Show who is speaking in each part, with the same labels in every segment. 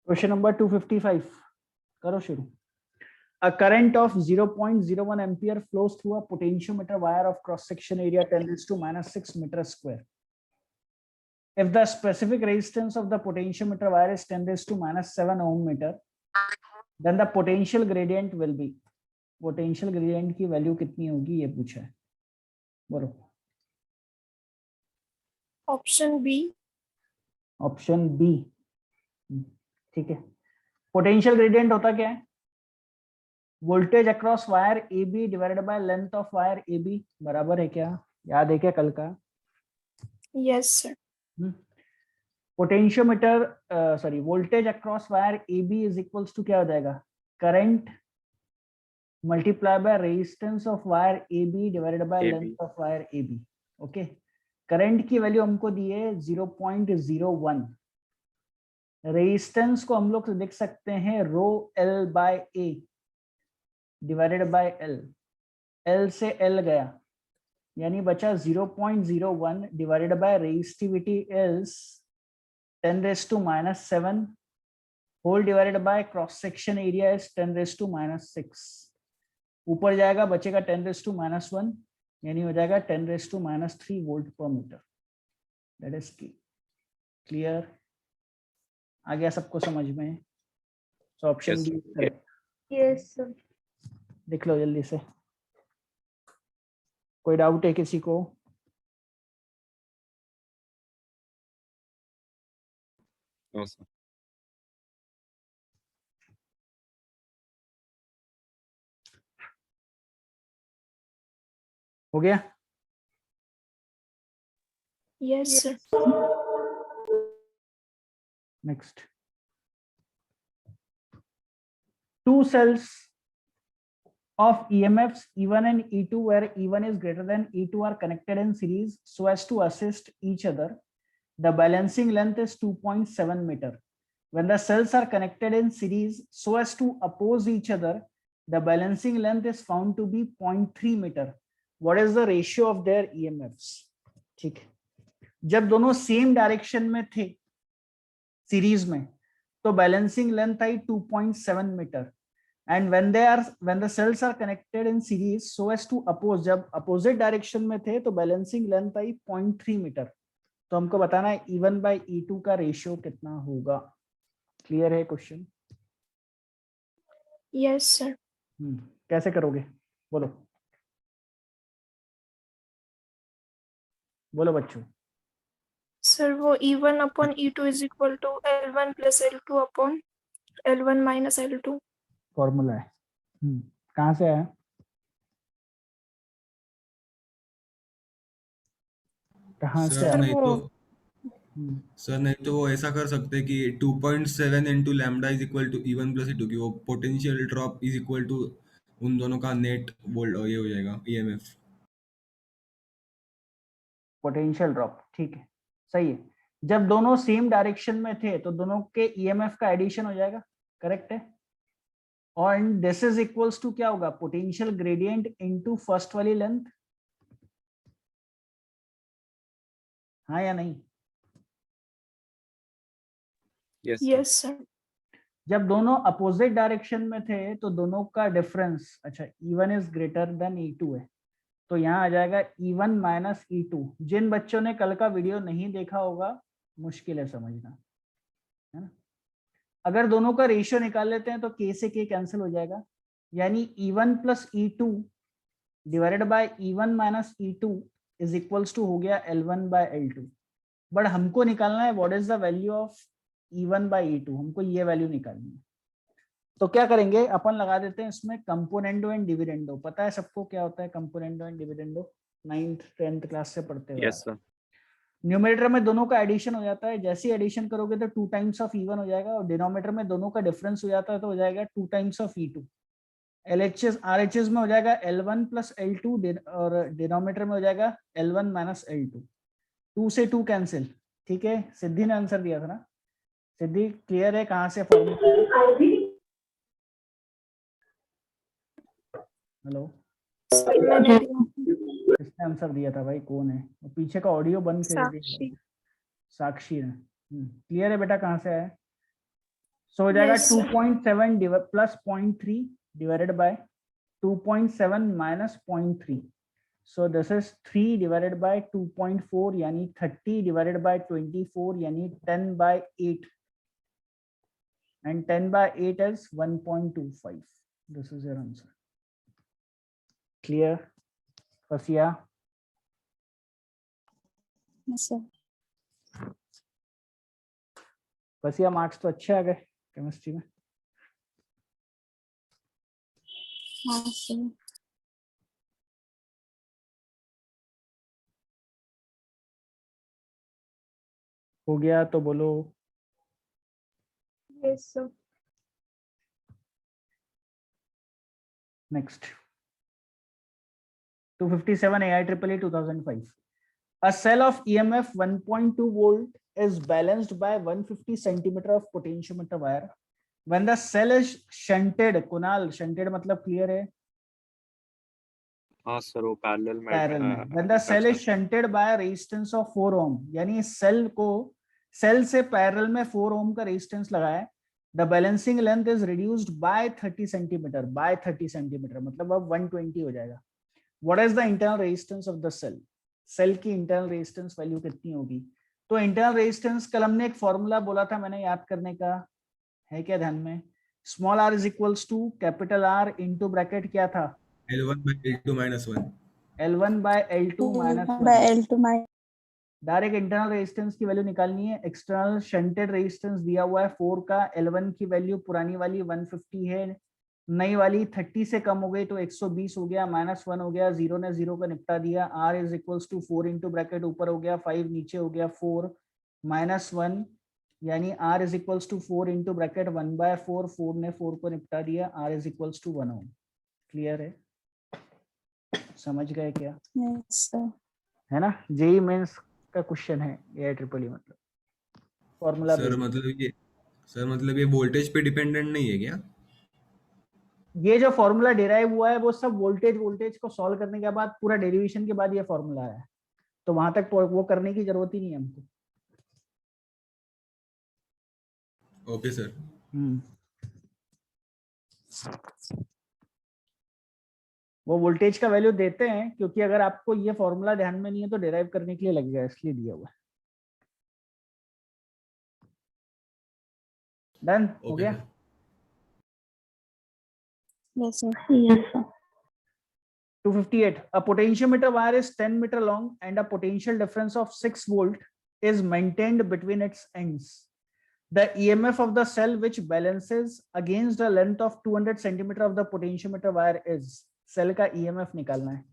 Speaker 1: Question number 255 करो शुरू. A current of 0.01 ampere flows through a potentiometer wire of cross section area 10 raised to minus 6 meter square. If the specific resistance of the potentiometer wire is 10 raised to minus 7 ohm meter, then the potential gradient will be. Potential gradient की value कितनी होगी ये पूछा है. बोलो.
Speaker 2: Option B.
Speaker 1: Option B. ठीक है. Potential gradient होता क्या है? Voltage across wire A B divided by length of wire A B बराबर है क्या? याद है क्या कल का?
Speaker 2: Yes sir.
Speaker 1: Potentiometer sorry voltage across wire A B is equals to क्या हो जाएगा? Current multiply by resistance of wire A B divided by length of wire A B. Okay. Current की वैल्यू हमको दी है 0.01. रेजिस्टेंस को हम लोग लिख सकते हैं rho L by A divided by L. L से एल गया यानी बचा 0.01 divided by resistivity is 10 raised to minus 7 whole divided by cross section area is 10 raised to minus 6. ऊपर जाएगा बचेगा 10 raised to minus 1 यानी हो जाएगा 10 raised to minus 3 वोल्ट पर मीटर. That is clear. आ गया सबको समझ में? So option D correct.
Speaker 2: Yes sir.
Speaker 1: देख लो जल्दी से. कोई डाउट है किसी को?
Speaker 3: No sir.
Speaker 1: हो गया?
Speaker 2: Yes sir.
Speaker 1: Next. Two cells of EMFs E1 and E2 where E1 is greater than E2 are connected in series so as to assist each other. The balancing length is 2.7 meter. When the cells are connected in series so as to oppose each other, the balancing length is found to be 0.3 meter. What is the ratio of their EMFs? ठीक है. जब दोनों same direction में थे series में तो balancing length आई 2.7 metre. And when the cells are connected in series so as to oppose, जब अपोजिट डायरेक्शन में थे तो बैलेंसिंग लेंथ आई 0.3 मीटर. तो हमको बताना है E1 बाय E2 का रेशियो कितना होगा. क्लियर है क्वेश्चन?
Speaker 2: Yes sir.
Speaker 1: कैसे करोगे? बोलो बोलो बच्चों.
Speaker 2: सर वो E1 upon E2 is equal to L1 plus L2 upon L1 minus L2.
Speaker 1: Formula है. कहाँ से आया? कहाँ से
Speaker 3: सर
Speaker 1: आया?
Speaker 3: नहीं तो सर नहीं तो वो ऐसा कर सकते हैं कि 2.7 into lambda is equal to E1 plus E2 की वो potential drop is equal to उन दोनों का नेट वोल्ट ये हो जाएगा EMF.
Speaker 1: Potential drop. ठीक है सही है. जब दोनों सेम डायरेक्शन में थे तो दोनों के ईएमएफ का एडिशन हो जाएगा. करेक्ट है. और दिस इज इक्वल्स टू क्या होगा? पोटेंशियल ग्रेडियंट इनटू फर्स्ट वाली लेंथ. हाँ या नहीं?
Speaker 2: Yes sir.
Speaker 1: जब दोनों अपोजिट डायरेक्शन में थे तो दोनों का डिफरेंस, अच्छा E1 is greater than E2 है तो यहाँ आ जाएगा E1 माइनस E2. जिन बच्चों ने कल का वीडियो नहीं देखा होगा मुश्किल है समझना, है ना. अगर दोनों का रेशियो निकाल लेते हैं तो K से K कैंसिल हो जाएगा यानी E1 plus E2 divided by E1 minus E2 is equals to हो गया L1 बाय L2. बट हमको निकालना है what is the value of E1 by E2. हमको ये वैल्यू निकालनी है. तो क्या करेंगे अपन लगा देते हैं इसमें कंपोनेंडो एंड डिविडेंडो. पता है सबको क्या होता है componendo and dividendo? 9th 10th class से पढ़ते हुए.
Speaker 3: Yes sir.
Speaker 1: न्यूमरेटर में दोनों का एडिशन हो जाता है. जैसे ही एडिशन करोगे तो 2 टाइम्स ऑफ E1 हो जाएगा और डिनोमिनेटर में दोनों का डिफरेंस हो जाता है तो हो जाएगा 2 times of E2. LHS RHS में हो जाएगा L1 प्लस L2 और डिनोमिनेटर में हो जाएगा L1 माइनस L2. 2 से 2 कैंसिल. ठीक है. सिद्धि ने आंसर दिया था ना? सिद्धि क्लियर है कहाँ से फॉर्मूला? हेलो किसने आंसर दिया था भाई? कौन है? पीछे का ऑडियो बंद कर दिया. साक्षी ने. क्लियर है बेटा कहाँ से आया? सो हो जाएगा
Speaker 2: Yes, sir.
Speaker 1: 2.7 plus 0.3 divided by 2.7 minus 0.3. So this is 3 divided by 2.4 यानी 30 divided by 24 यानी 10 by 8 and 10 by 8 is 1.25. This is your answer. Clear? Fasiya?
Speaker 4: Yes, sir.
Speaker 1: Fasiya marks तो अच्छे आ गए केमिस्ट्री में.
Speaker 4: हाँ सर.
Speaker 1: हो गया तो बोलो.
Speaker 2: Yes, sir.
Speaker 1: Next. 257 AIEEE 2005. A cell of EMF 1.2 volt is balanced by 150 centimeter of potentiometer wire. When the cell is shunted, Kunal, shunted मतलब clear है?
Speaker 5: हाँ सर, वो पैरेलल में
Speaker 1: पैरेलल में. When the cell is shunted by a resistance of 4 ohm, यानी cell से parallel में 4 ohm का रेजिस्टेंस लगाया, the balancing length is reduced by 30 centimeter. by 30 centimeter मतलब अब 120 हो जाएगा. What is the internal resistance of the cell? Cell की इंटरनल रेजिस्टेंस वैल्यू कितनी होगी? तो इंटरनल रेजिस्टेंस कल हमने एक फॉर्मूला बोला था, मैंने याद करने का है क्या ध्यान में? Small r is equals to capital R into bracket क्या था?
Speaker 3: L1 by L2 minus 1.
Speaker 1: L1 by L2 minus 1.
Speaker 4: by L2 minus.
Speaker 1: Direct internal resistance की वैल्यू निकालनी है. एक्सटर्नल शंटेड रेजिस्टेंस दिया हुआ है 4 का. L1 की वैल्यू पुरानी वाली 150 है, नई वाली 30 से कम हो गई तो 120 हो गया, -1 हो गया, 0 ने 0 का निपटा दिया. R is equals to 4 into bracket ऊपर हो गया 5, नीचे हो गया 4 -1 यानी R is equals to 4 into bracket 1/4. 4 ने 4 को निपटा दिया. R is equals to 1 ohm. Clear है? समझ गए क्या?
Speaker 4: Yes, sir.
Speaker 1: है ना? जेई मेंस का क्वेश्चन है AIEEE मतलब फॉर्मूला.
Speaker 3: सर मतलब ये वोल्टेज पे डिपेंडेंट नहीं है क्या?
Speaker 1: ये जो फॉर्मूला डिराइव हुआ है वो सब वोल्टेज को सॉल्व करने के बाद पूरा डेरिवेशन के बाद ये फॉर्मूला आया है, तो वहां तक वो करने की जरूरत ही नहीं है हमको.
Speaker 3: Okay sir.
Speaker 1: वो वोल्टेज का वैल्यू देते हैं क्योंकि अगर आपको ये फॉर्मूला ध्यान में नहीं है तो डिराइव करने के लिए लगेगा, इसलिए दिया हुआ है. डन हो गया?
Speaker 4: Yes, sir. Yes, sir.
Speaker 1: 258. A potentiometer wire is 10 meter long and a potential difference of 6 volt is maintained between its ends. The EMF of the cell which balances against the length of 200 centimeter of the potentiometer wire is. Cell का EMF निकालना है.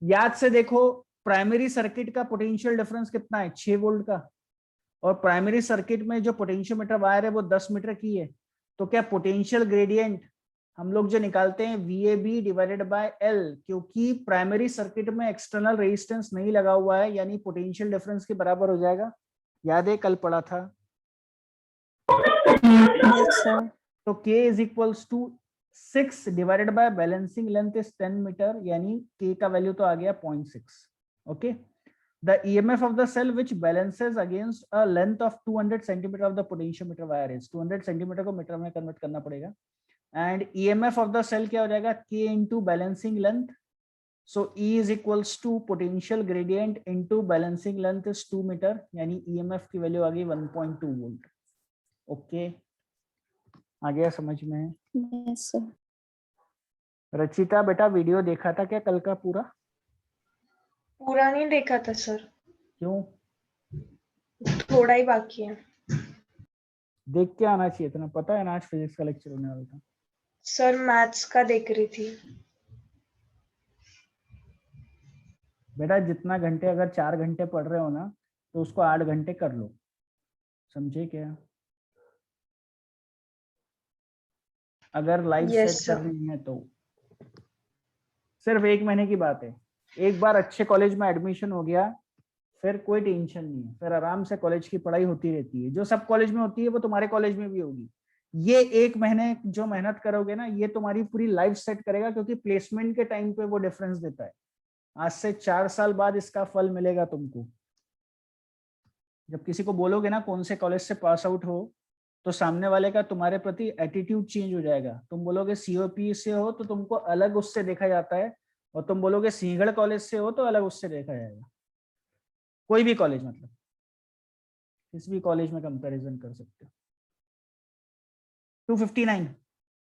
Speaker 1: याद से देखो, primary circuit का potential difference कितना है? 6 volt का. और प्राइमरी सर्किट में जो पोटेंशियोमीटर वायर है वो 10 मीटर की है. तो क्या पोटेंशियल ग्रेडियंट हम लोग जो निकालते हैं VAB डिवाइडेड बाय L, क्योंकि प्राइमरी सर्किट में एक्सटर्नल रेजिस्टेंस नहीं लगा हुआ है यानी पोटेंशियल डिफरेंस के बराबर हो जाएगा. याद है कल पढ़ा था?
Speaker 4: Yes, sir.
Speaker 1: तो K is equals to 6 divided by balancing length is 10 metre यानी K का वैल्यू तो आ गया 0.6. Okay. The EMF of the cell which balances against a length of 200 centimeter of the potentiometer wire is. 200 centimeter को metre में convert करना पड़ेगा. And EMF of the cell क्या हो जाएगा? K into balancing length. So E is equals to potential gradient into balancing length is 2 meter यानी EMF की value आ गई 1.2 वोल्ट. ओके, आ गया समझ में?
Speaker 4: Yes, sir.
Speaker 1: रचिता बेटा वीडियो देखा था क्या कल का पूरा?
Speaker 2: पूरा नहीं देखा था सर,
Speaker 1: क्यों?
Speaker 2: थोड़ा ही बाकी है.
Speaker 1: देख के आना चाहिए था, पता है ना आज फिजिक्स का लेक्चर होने वाला था.
Speaker 2: सर मैथ्स का देख रही थी.
Speaker 1: बेटा जितना घंटे, अगर 4 घंटे पढ़ रहे हो ना तो उसको 8 घंटे कर लो. समझे क्या? अगर लाइफ सेट करनी है तो सिर्फ 1 महीने की बात है. एक बार अच्छे कॉलेज में एडमिशन हो गया फिर कोई टेंशन नहीं है, फिर आराम से कॉलेज की पढ़ाई होती रहती है. जो सब कॉलेज में होती है वो तुम्हारे कॉलेज में भी होगी. ये 1 महीने जो मेहनत करोगे ना ये तुम्हारी पूरी लाइफ सेट करेगा, क्योंकि प्लेसमेंट के टाइम पे वो डिफरेंस देता है. आज से 4 साल बाद इसका फल मिलेगा तुमको. जब किसी को बोलोगे ना कौन से कॉलेज से पास आउट हो तो सामने वाले का तुम्हारे प्रति एटीट्यूड चेंज हो जाएगा। तुम बोलोगे सीओपी से हो तो तुमको अलग उससे देखा जाता है, और तुम बोलोगे सिंहगढ़ कॉलेज से हो तो अलग उससे देखा जाएगा। कोई भी कॉलेज, मतलब किसी भी कॉलेज में कंपैरिजन कर सकते हो। 259,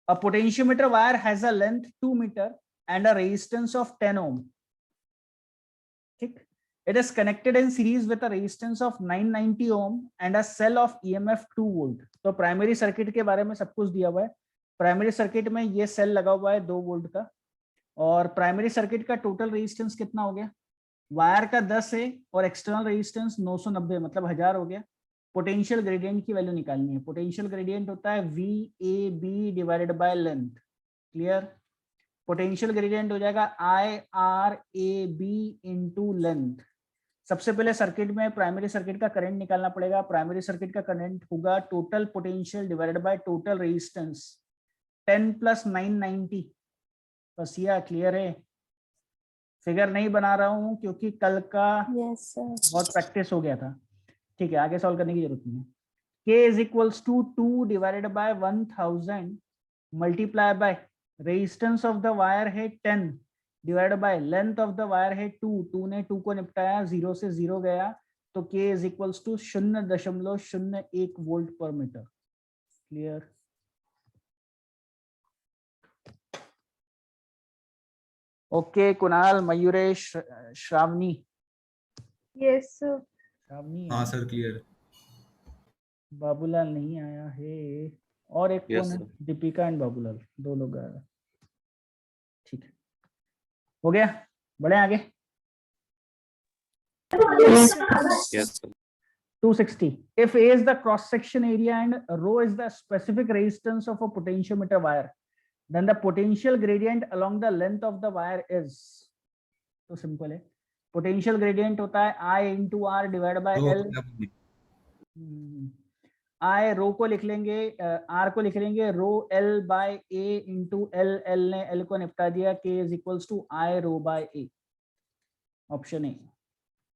Speaker 1: a potentiometer wire has a length 2 meter and a resistance of 10 ohm. ठीक, it is connected in series with a resistance of 990 ohm and a cell of EMF 2 volt. तो primary circuit के बारे में सब कुछ दिया हुआ है। प्राइमरी सर्किट में ये सेल लगा हुआ है 2 वोल्ट का, और प्राइमरी सर्किट का टोटल रेजिस्टेंस कितना हो गया, वायर का 10 है और एक्सटर्नल रेजिस्टेंस 990 मतलब 1000 हो गया। पोटेंशियल ग्रेडियंट की वैल्यू निकालनी है। पोटेंशियल ग्रेडियंट होता है VAB divided by length. Clear? Potential gradient हो जाएगा IRAB इनटू लेंथ। सबसे पहले सर्किट में प्राइमरी सर्किट का करंट निकालना पड़ेगा। प्राइमरी सर्किट का करंट होगा total potential divided by total resistance 10 + 990। बस ये क्लियर है? फिगर नहीं बना रहा हूं क्योंकि कल का बहुत प्रैक्टिस हो गया था। ठीक है, आगे सॉल्व करने की जरूरत नहीं है। K = 2 divided by 1000 multiply by resistance of the wire है 10 divided by length of the wire है 2 ने 2 को निपटाया, 0 से 0 गया, तो K = 0.01 वोल्ट पर metre. Clear? Okay Kunal, Mayuresh, Shravani.
Speaker 2: Yes sir.
Speaker 1: Shravani
Speaker 3: हाँ सर, क्लियर।
Speaker 1: बाबूलाल नहीं आया है, और एक
Speaker 5: Yes,
Speaker 1: कौन है?
Speaker 5: sir.
Speaker 1: दीपिका एंड बाबूलाल, 2 लोग आए। ठीक है, हो गया, बढ़े आगे।
Speaker 2: Yes, sir.
Speaker 5: Yes, sir.
Speaker 1: 260, if A is the cross section area and rho is the specific resistance of a potentiometer wire, then the potential gradient along the length of the wire is, तो simple है। Potential gradient होता है I × R divide by
Speaker 3: तो
Speaker 1: L। I rho को लिख लेंगे, R को लिख लेंगे rho L by A into L। L ने L को निपटा दिया, K = I rho by A। Option A.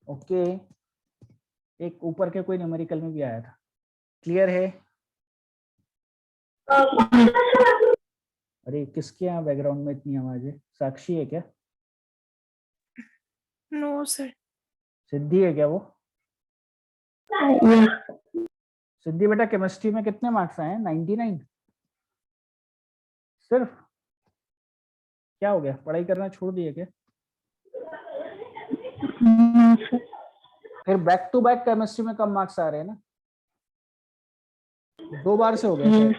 Speaker 1: Okay, एक ऊपर के कोई न्यूमेरिकल में भी आया था। क्लियर है? अरे किसके यहाँ बैकग्राउंड में इतनी आवाज है? साक्षी है क्या?
Speaker 2: No, sir.
Speaker 1: सिद्धि है क्या वो? सिद्धि बेटा, केमिस्ट्री में कितने मार्क्स आए हैं? 99 सिर्फ? क्या हो गया, पढ़ाई करना छोड़ दिया क्या? फिर बैक टू बैक केमिस्ट्री में कम मार्क्स आ रहे हैं ना? 2 बार से हो गया शायद।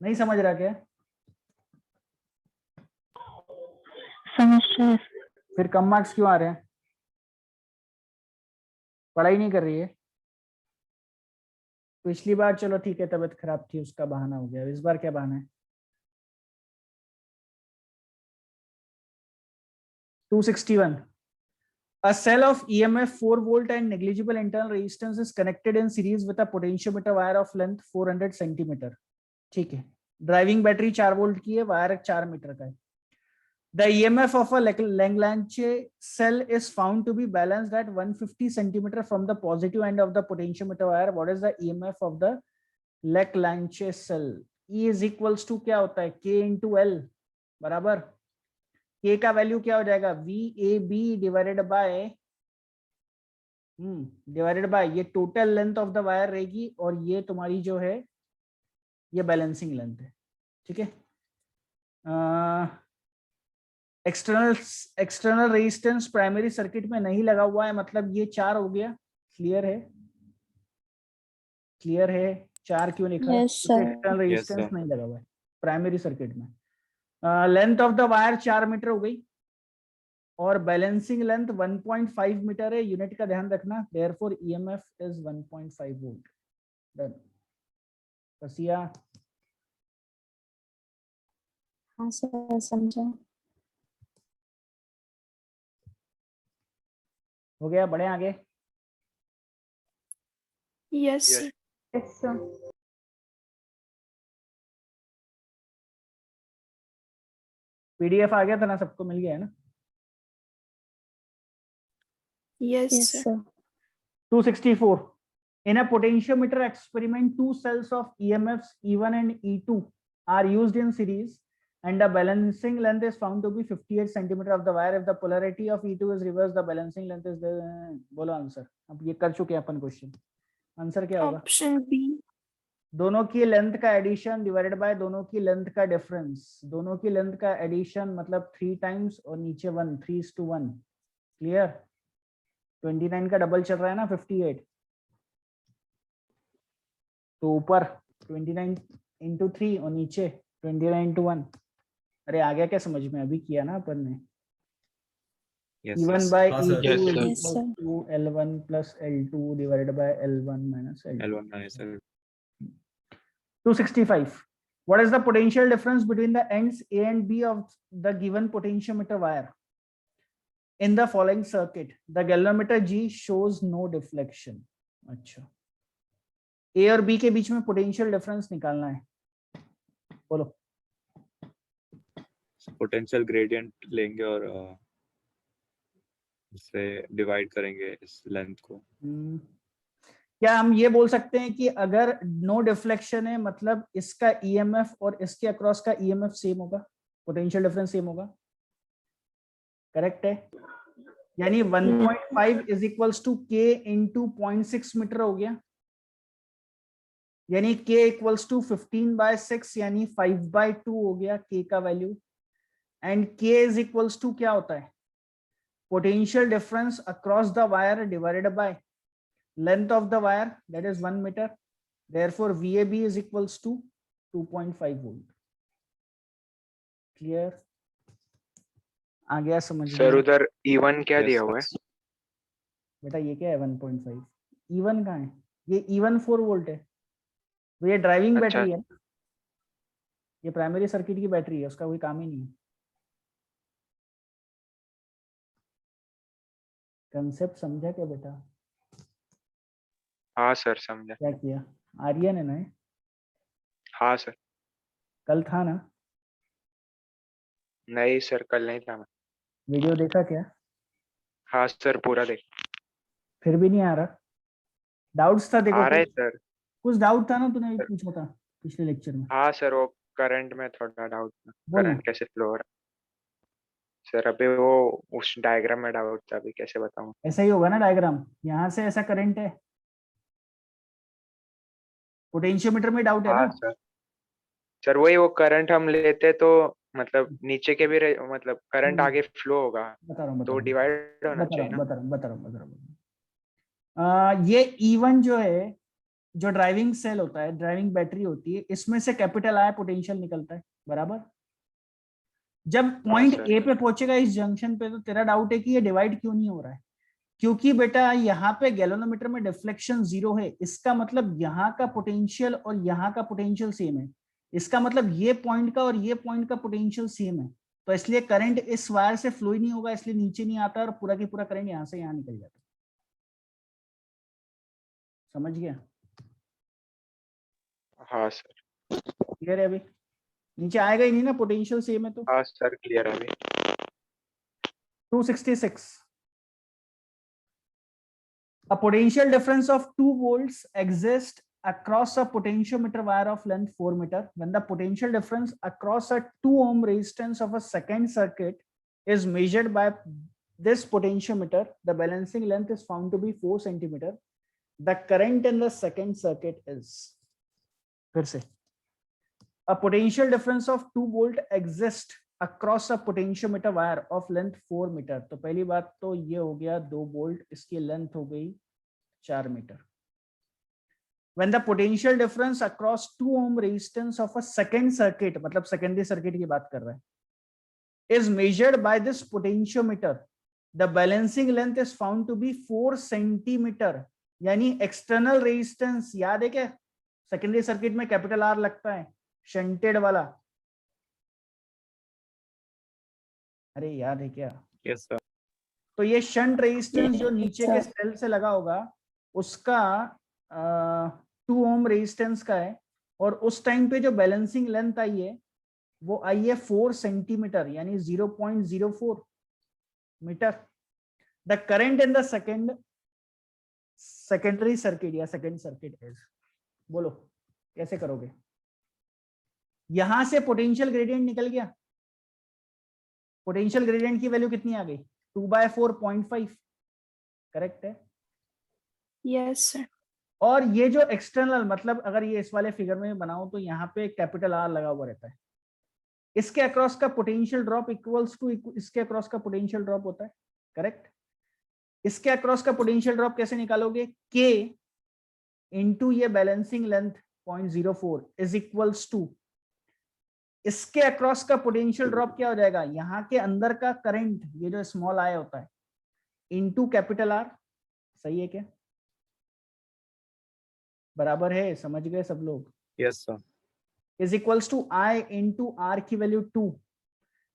Speaker 1: नहीं समझ रहा क्या? फिर कम मार्क्स क्यों आ रहे हैं? पढ़ाई नहीं कर रही है? पिछली बार चलो ठीक है, तबीयत खराब थी उसका बहाना हो गया, इस बार क्या बहाना है? 261, a cell of EMF 4 volt and negligible internal resistance is connected in series with a potentiometer wire of length 400 centimeter। ठीक है, ड्राइविंग बैटरी 4 वोल्ट की है, वायर 4 मीटर का है। The EMF of a Lagrange cell is found to be balanced at 150 centimeter from the positive end of the potentiometer wire. What is the EMF of the Lagrange cell? E = क्या होता है? K × L बराबर K का value क्या हो जाएगा? VAB divided by ये total length of the wire रहेगी, और ये तुम्हारी जो है ये बैलेंसिंग लेंथ है। ठीक है, एक्सटर्नल रेजिस्टेंस प्राइमरी सर्किट में नहीं लगा हुआ है, मतलब ये 4 हो गया। क्लियर है? क्लियर है? 4 क्यों लिखा है? एक्सटर्नल रेजिस्टेंस नहीं लगा हुआ है प्राइमरी सर्किट में। Length of the wire 4 metre हो गई, और बैलेंसिंग लेंथ 1.5 मीटर है। यूनिट का ध्यान रखना। Therefore EMF is 1.5 volt. Done. कसिया?
Speaker 4: हाँ सर, समझा।
Speaker 1: हो गया, बढ़े आगे।
Speaker 2: Yes, sir.
Speaker 6: Yes, sir.
Speaker 1: PDF आ गया था ना, सबको मिल गया है ना?
Speaker 2: Yes,
Speaker 4: Yes,
Speaker 2: sir.
Speaker 4: sir.
Speaker 1: 264, In a potentiometer experiment, two cells of EMFs E1 and E2 are used in series, and the balancing length is found to be 58 centimeter of the wire. If the polarity of E2 is reversed, the balancing length is the. बोलो answer. अब ये कर चुके हैं अपन question. Answer क्या होगा?
Speaker 2: Option B.
Speaker 1: दोनों की लेंथ का एडिशन डिवाइडेड बाय दोनों की लेंथ का डिफरेंस. दोनों की लेंथ का एडिशन मतलब 3 टाइम्स और नीचे 1, 3:1. क्लियर? 29 का डबल चल रहा है ना 58, तो ऊपर 29 इंटू 3 और नीचे 29 इंटू 1. अरे आ गया क्या समझ में? अभी किया ना अपन ने. E1 by
Speaker 3: हाँ, sir.
Speaker 1: E2
Speaker 3: Yes,
Speaker 1: is
Speaker 3: sir.
Speaker 1: equal to L1 plus L2 divided by L1 minus L2.
Speaker 5: L1 minus L2.
Speaker 1: 265. What is the potential difference between the ends A and B of the given potentiometer wire in the following circuit? The galvanometer G shows no deflection. अच्छा, A और B के बीच में potential difference निकालना है. बोलो.
Speaker 5: Potential gradient लेंगे और इससे डिवाइड करेंगे इस लेंथ को.
Speaker 1: क्या हम ये बोल सकते हैं कि अगर नो डिफ्लेक्शन है मतलब इसका ईएमएफ और इसके अक्रॉस का ईएमएफ सेम होगा, पोटेंशियल डिफरेंस सेम होगा? करेक्ट है. यानी 1.5 इज इक्वल्स टू के इंटू 0.6 मीटर हो गया. यानी k इक्वल्स टू 15/6 यानी 5/2 हो गया k का value. And k is equals to क्या होता है? Potential difference across the wire divided by length of the wire, that is 1 meter. Therefore VAB is equals to 2.5 volt. Clear? आ गया समझ में?
Speaker 6: सर उधर E1 क्या
Speaker 5: Yes,
Speaker 6: दिया
Speaker 5: sir.
Speaker 6: हुआ है?
Speaker 1: बेटा ये क्या है 1.5? E1 कहाँ है? ये E1 4 वोल्ट है. तो ये ड्राइविंग
Speaker 6: अच्छा.
Speaker 1: बैटरी है. ये प्राइमरी सर्किट की बैटरी है, उसका कोई काम ही नहीं है. कंसेप्ट समझा क्या बेटा?
Speaker 6: हाँ सर समझा.
Speaker 1: क्या किया? आर्यन है ना?
Speaker 6: हाँ सर.
Speaker 1: कल था ना?
Speaker 6: नहीं सर कल नहीं था मैं.
Speaker 1: वीडियो देखा क्या?
Speaker 6: हाँ सर पूरा देख.
Speaker 1: फिर भी नहीं आ रहा? डाउट्स था? देखो
Speaker 6: आ रहा है सर.
Speaker 1: कुछ डाउट था ना, तूने भी पूछा था पिछले लेक्चर में.
Speaker 6: हाँ सर वो करंट में थोड़ा डाउट था.
Speaker 1: बोल ना.
Speaker 6: करंट कैसे फ्लो हो रहा है सर. अभी वो उस डायग्राम में डाउट था, अभी कैसे बताऊँ.
Speaker 1: ऐसा ही होगा ना डायग्राम. यहाँ से ऐसा करंट है, पोटेंशियोमीटर में डाउट है
Speaker 6: हाँ
Speaker 1: ना?
Speaker 6: सर. सर वही वो करंट हम लेते तो मतलब नीचे के भी मतलब करंट आगे फ्लो होगा
Speaker 1: बता रहा हूँ
Speaker 6: तो डिवाइड होना चाहिए ना.
Speaker 1: ये E1 जो है, जो ड्राइविंग सेल होता है, ड्राइविंग बैटरी होती है, इसमें से कैपिटल I पोटेंशियल निकलता है. बराबर. जब पॉइंट
Speaker 6: सर.
Speaker 1: ए पे पहुंचेगा इस जंक्शन पे, तो तेरा डाउट है कि ये डिवाइड क्यों नहीं हो रहा है. क्योंकि बेटा यहाँ पे गैल्वेनोमीटर में डिफ्लेक्शन 0 है. इसका मतलब यहाँ का पोटेंशियल और यहाँ का पोटेंशियल सेम है. इसका मतलब ये पॉइंट का और ये पॉइंट का पोटेंशियल सेम है. तो इसलिए करंट इस वायर से फ्लो ही नहीं होगा, इसलिए नीचे नहीं आता और पूरा की पूरा करंट यहाँ से यहाँ निकल जाता है. समझ गया?
Speaker 6: हाँ सर.
Speaker 1: क्लियर है? अभी नीचे आएगा ही नहीं ना, पोटेंशियल सेम है तो.
Speaker 6: हाँ सर क्लियर है अभी.
Speaker 1: 266. A potential difference of 2 volts exists across a potentiometer wire of length 4 meter. When the potential difference across a 2 ohm resistance of a second circuit is measured by this potentiometer, the balancing length is found to be 4 centimeter. The current in the second circuit is. फिर से. A potential difference of 2 volt exists across a potentiometer wire of length 4 meter. तो पहली बात तो ये हो गया 2 volt, इसकी लेंथ हो गई 4 metre. When the potential difference across 2 ohm resistance of a second circuit, मतलब सेकेंडरी सर्किट की बात कर रहा है, is measured by this potentiometer, the balancing length is found to be 4 centimeter. यानी एक्सटर्नल रेजिस्टेंस याद है क्या? सेकेंडरी सर्किट में कैपिटल आर लगता है, शंटेड वाला. अरे याद है क्या?
Speaker 5: Yes, sir.
Speaker 1: तो ये शंट रेजिस्टेंस जो नीचे के
Speaker 4: Yes, sir.
Speaker 1: सेल से लगा होगा उसका 2 ओम रेजिस्टेंस का है. और उस टाइम पे जो बैलेंसिंग लेंथ आई है वो आई है 4 सेंटीमीटर यानी 0.04 metre. The current in the secondary circuit या सेकेंड सर्किट इज, बोलो कैसे करोगे? यहां से पोटेंशियल ग्रेडियंट निकल गया, पोटेंशियल ग्रेडियंट की वैल्यू कितनी आ गई? 2/4.5, करेक्ट है।
Speaker 2: Yes, sir.
Speaker 1: और ये जो एक्सटर्नल, मतलब अगर ये इस वाले फिगर में बनाऊं तो यहाँ पे कैपिटल आर लगा हुआ रहता है, इसके अक्रॉस का पोटेंशियल ड्रॉप इक्वल्स टू इसके अक्रॉस का पोटेंशियल ड्रॉप होता है, करेक्ट। इसके अक्रॉस का पोटेंशियल ड्रॉप कैसे निकालोगे? K इंटू ये balancing length 0.04 is equals to इसके अक्रॉस का पोटेंशियल ड्रॉप क्या हो जाएगा? यहाँ के अंदर का करंट, ये जो स्मॉल आई होता है, इंटू कैपिटल आर। सही है क्या? बराबर है? समझ गए सब लोग?
Speaker 5: Yes sir.
Speaker 1: Is equals to I into R की वैल्यू 2,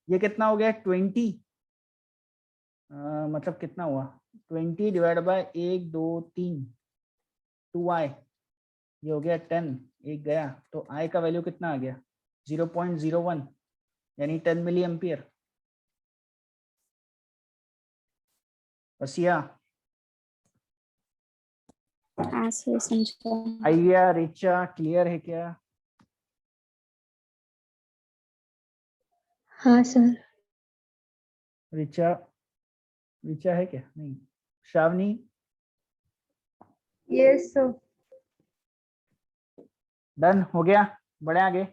Speaker 1: ये कितना हो गया? 20, मतलब कितना हुआ? 20 डिवाइड बाय 1 2 3 2i, ये हो गया 10, एक गया तो i का वैल्यू कितना आ गया? 0.01 यानी 10 मिली एम्पियर। बसिया
Speaker 4: हाँ सर समझा।
Speaker 1: आइया रिचा क्लियर है क्या?
Speaker 4: हाँ सर।
Speaker 1: रिचा, रिचा है क्या? नहीं। श्रावणी?
Speaker 7: Yes sir.
Speaker 1: डन हो गया? बढ़े आगे।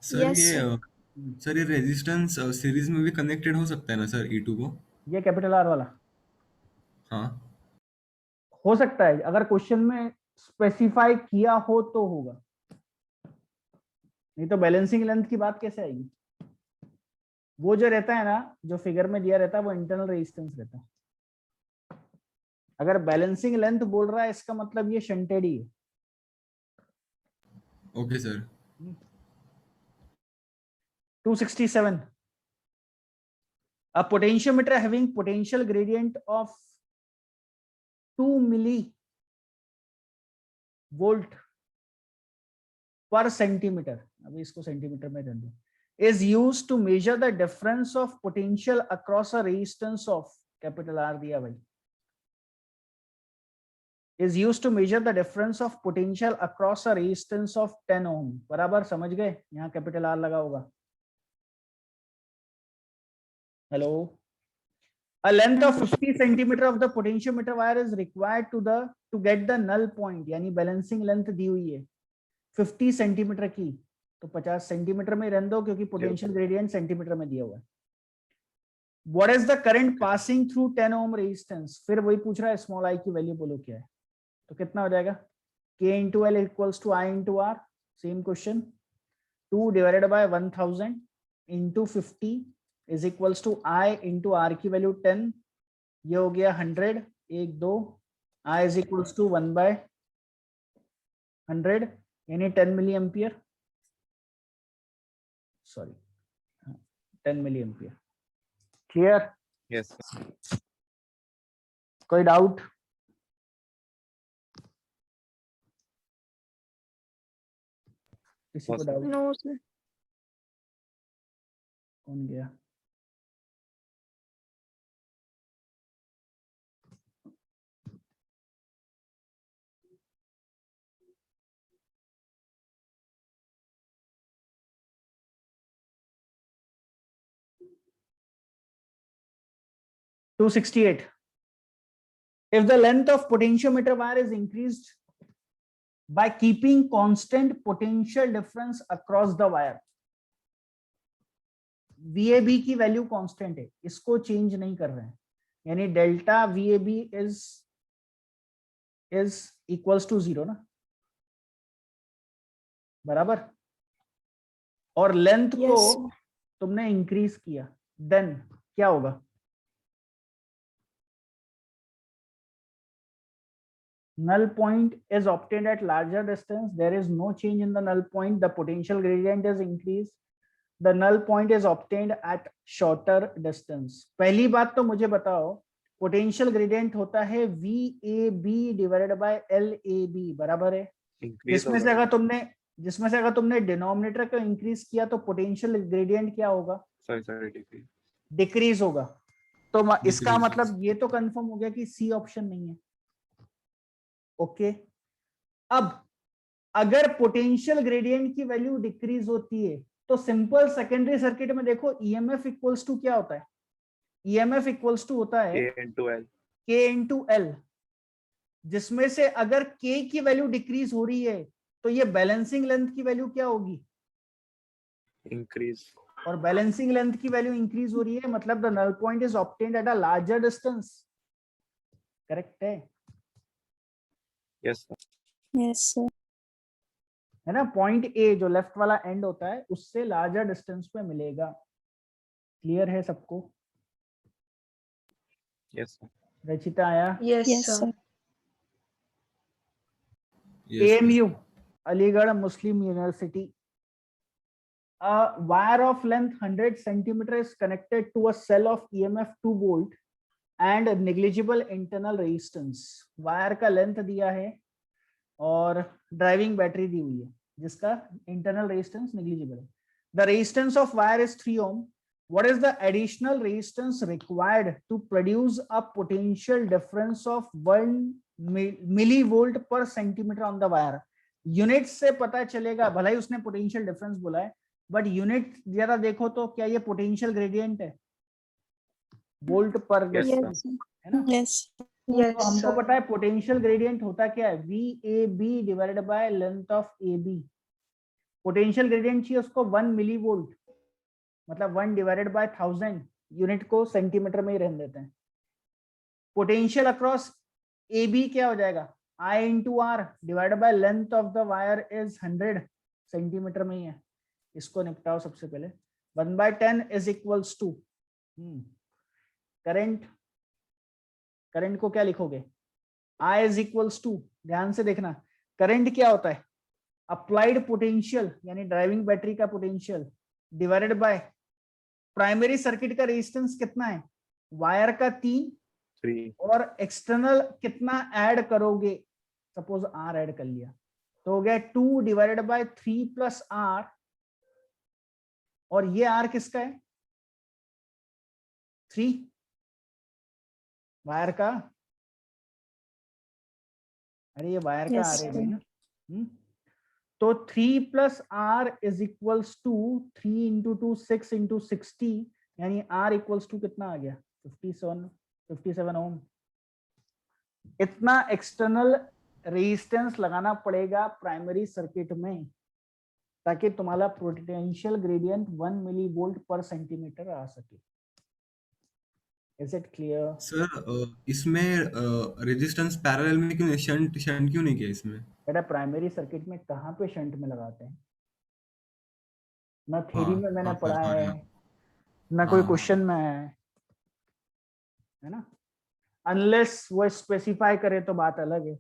Speaker 3: सर
Speaker 2: Yes,
Speaker 3: ये
Speaker 2: sir.
Speaker 3: सर ये रेजिस्टेंस सीरीज में भी कनेक्टेड हो सकता है ना सर E2 को?
Speaker 1: ये कैपिटल आर वाला
Speaker 3: हाँ
Speaker 1: हो सकता है, अगर क्वेश्चन में स्पेसिफाई किया हो तो होगा, नहीं तो बैलेंसिंग लेंथ की बात कैसे आएगी? वो जो रहता है ना, जो फिगर में दिया रहता है, वो इंटरनल रेजिस्टेंस रहता है। अगर बैलेंसिंग लेंथ बोल रहा है इसका मतलब ये शंटेड ही है।
Speaker 3: Okay sir.
Speaker 1: 267. A potentiometer having potential gradient of 2 millivolt per centimeter, अभी इसको सेंटीमीटर में रख दो, is used to measure the difference of potential across a resistance of capital R दिया भाई, is used to measure the difference of potential across a resistance of 10 ohm। बराबर समझ गए? यहाँ कैपिटल R लगा होगा। Hello. A length of 50 centimeter of the potentiometer wire is required to get the null point, यानी balancing length दी हुई है 50 centimetre की, तो 50 सेंटीमीटर में रहने दो क्योंकि पोटेंशियल ग्रेडियंट सेंटीमीटर में दिया हुआ है। What is the current passing through 10 ohm resistance? फिर वही पूछ रहा है, स्मॉल आई की वैल्यू बोलो क्या है, तो कितना हो जाएगा? K into L equals to I into R, same question. 2 divided by 1000 into 50 is equals to I into R की वैल्यू 10, ये हो गया 100, 1 2, I is equals to 1/100 यानी 10 milli ampere, sorry 10 milli ampere. Clear?
Speaker 5: Yes.
Speaker 1: कोई doubt? किसी को doubt?
Speaker 2: No, sir.
Speaker 1: कौन गया? (268) If the length of potentiometer wire is increased by keeping constant potential difference across the wire, VAB की value constant है, इसको change नहीं कर रहे हैं, यानी delta VAB is equals to 0 ना, बराबर। और लेंथ
Speaker 2: Yes,
Speaker 1: को
Speaker 2: sir.
Speaker 1: तुमने इंक्रीज किया, देन क्या होगा? Null point is obtained at larger distance. There is no change in the null point. The potential gradient is increased. The null point is obtained at shorter distance. पहली बात तो मुझे बताओ, potential gradient होता है VAB divided by LAB, बराबर है। जिसमें से अगर तुमने डिनोमिनेटर को इंक्रीज किया तो पोटेंशियल ग्रेडियंट क्या होगा? डिक्रीज होगा। तो इसका मतलब ये तो कंफर्म हो गया कि सी ऑप्शन नहीं है, ओके, अब अगर पोटेंशियल ग्रेडियंट की वैल्यू डिक्रीज होती है तो सिंपल सेकेंडरी सर्किट में देखो ईएमएफ इक्वल्स टू क्या होता है, ईएमएफ इक्वल्स टू होता है
Speaker 5: A into L.
Speaker 1: के इंटू एल, जिसमें से अगर के की वैल्यू डिक्रीज हो रही है तो ये बैलेंसिंग लेंथ की वैल्यू क्या होगी,
Speaker 5: Increase.
Speaker 1: और बैलेंसिंग लेंथ की वैल्यू इंक्रीज हो रही है, मतलब the null point is obtained at a larger distance. Correct है
Speaker 5: Yes, sir.
Speaker 4: Yes, sir.
Speaker 1: है ना, पॉइंट ए जो लेफ्ट वाला एंड होता है उससे लार्जर डिस्टेंस पे मिलेगा। क्लियर है सबको?
Speaker 5: Yes, sir.
Speaker 1: रचिता आया?
Speaker 2: Yes,
Speaker 4: Yes,
Speaker 2: sir.
Speaker 4: sir.
Speaker 3: Yes,
Speaker 1: AMU, Aligarh Muslim University. A wire of length 100 centimeter is connected to a cell of EMF 2 volt and negligible internal resistance. Wire का length दिया है और driving battery दी हुई है जिसका internal resistance negligible है। The resistance of wire is 3 ohm. What is the additional resistance required to produce a potential difference of 1 millivolt per centimeter on the wire? Unit से पता चलेगा, भला ही उसने पोटेंशियल डिफरेंस बोला है, बट यूनिट जरा देखो तो क्या ये पोटेंशियल ग्रेडियंट है, वोल्ट पर
Speaker 5: Yes, sir.
Speaker 4: Yes, sir.
Speaker 1: है ना?
Speaker 4: Yes.
Speaker 2: Yes,
Speaker 1: तो हमको
Speaker 2: sir.
Speaker 1: पता है पोटेंशियल ग्रेडियंट होता क्या है, VAB divided by length of AB। Potential gradient चाहिए उसको 1 मिलीवोल्ट, मतलब 1 डिवाइडेड बाय 1000, यूनिट को सेंटीमीटर में ही रहने देते हैं। पोटेंशियल अक्रॉस AB क्या हो जाएगा, I into R divided by length of the wire is 100, centimetre में ही है। इसको निपटाओ सबसे पहले। 1/10 is equals to current, current को क्या लिखोगे, I इज इक्वल्स टू, ध्यान से देखना, करंट क्या होता है, अप्लाइड पोटेंशियल यानी ड्राइविंग बैटरी का potential divided by primary circuit का रेजिस्टेंस कितना है, वायर का 3
Speaker 5: 3.
Speaker 1: और एक्सटर्नल कितना ऐड करोगे, सपोज R ऐड कर लिया तो हो गया 2 डिवाइडेड बाय 3 प्लस R, और ये R किसका है, 3 वायर का, अरे ये वायर का
Speaker 4: Yes,
Speaker 1: R है
Speaker 4: sir.
Speaker 1: ना। तो 3 plus R is equals to 3 into 2 6 into 60, यानी R इक्वल्स टू कितना आ गया, 57 ओम। इतना एक्सटर्नल रेजिस्टेंस लगाना पड़ेगा प्राइमरी सर्किट में ताकि तुम्हारा पोटेंशियल ग्रेडियंट 1 मिलीवोल्ट पर सेंटीमीटर आ सके। Is it clear?
Speaker 3: सर इसमें रेजिस्टेंस पैरेलल में क्यों नहीं, शंट शंट क्यों नहीं किया इसमें?
Speaker 1: बेटा प्राइमरी सर्किट में कहाँ पे शंट में लगाते हैं, ना थ्योरी में मैंने
Speaker 3: फिर
Speaker 1: पढ़ा
Speaker 3: तो
Speaker 1: है,
Speaker 3: नहीं।
Speaker 1: ना कोई
Speaker 3: हाँ।
Speaker 1: क्वेश्चन में है ना, अनलेस वो स्पेसिफाई करे तो बात अलग है।